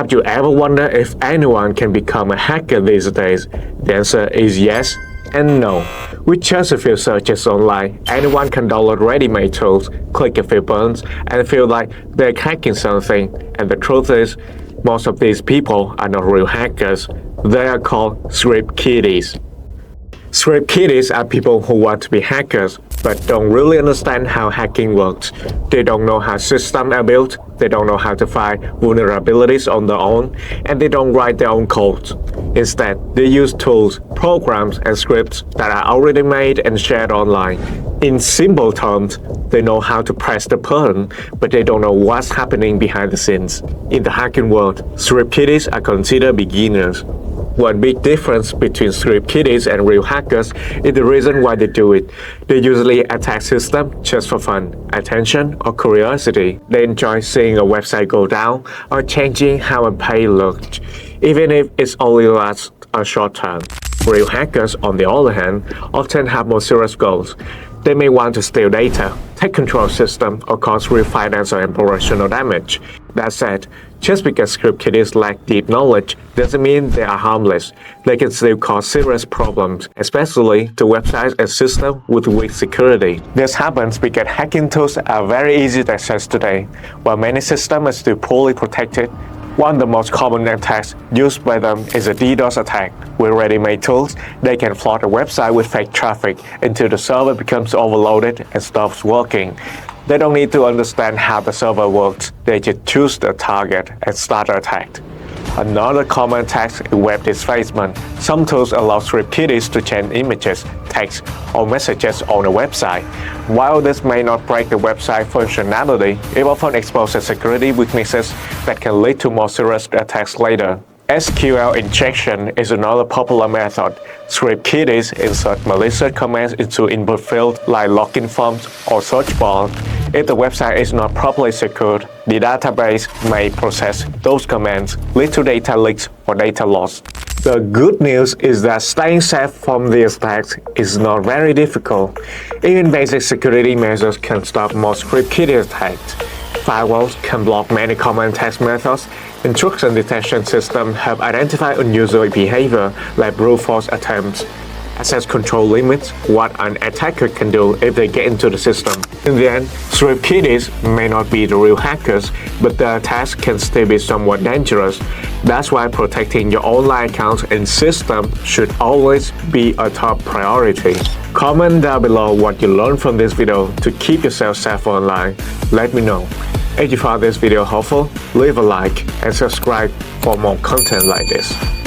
Have you ever wondered if anyone can become a hacker these days? The answer is yes and no. With just a few searches online, anyone can download ready-made tools, click a few buttons, and feel like they're hacking something. And the truth is, most of these people are not real hackers. They are called script kiddies. Script kiddies are people who want to be hackers, but don't really understand how hacking works. They don't know how systems are built, they don't know how to find vulnerabilities on their own, and they don't write their own code. Instead, they use tools, programs, and scripts that are already made and shared online. In simple terms, they know how to press the button, but they don't know what's happening behind the scenes. In the hacking world, script kiddies are considered beginners. One big difference between script kiddies and real hackers is the reason why they do it. They usually attack systems just for fun, attention, or curiosity. They enjoy seeing a website go down or changing how a page looks, even if it's only lasts a short time. Real hackers, on the other hand, often have more serious goals. They may want to steal data, take control of systems, or cause real financial and operational damage. That said, just because script kiddies lack deep knowledge doesn't mean they are harmless. They can still cause serious problems, especially to websites and systems with weak security. This happens because hacking tools are very easy to access today, while many systems are still poorly protected. One of the most common attacks used by them is a DDoS attack. With ready-made tools, they can flood a website with fake traffic until the server becomes overloaded and stops working. They don't need to understand how the server works, they just choose the target and start the attack. Another common attack is Web Defacement. Some tools allow script kiddies to change images, text, or messages on a website. While this may not break the website functionality, it often exposes security weaknesses that can lead to more serious attacks later. SQL Injection is another popular method. Script kiddies insert malicious commands into input fields like login forms or search bars. If the website is not properly secured, the database may process those commands, lead to data leaks or data loss. The good news is that staying safe from these attacks is not very difficult. Even basic security measures can stop most script kiddie attacks. Firewalls can block many common attack methods. Intrusion detection systems help identify unusual behavior like brute force attempts. Access control limits what an attacker can do if they get into the system. In the end, script kiddies may not be the real hackers, but the attacks can still be somewhat dangerous. That's why protecting your online accounts and system should always be a top priority. Comment down below what you learned from this video to keep yourself safe online. Let me know. If you found this video helpful, leave a like and subscribe for more content like this.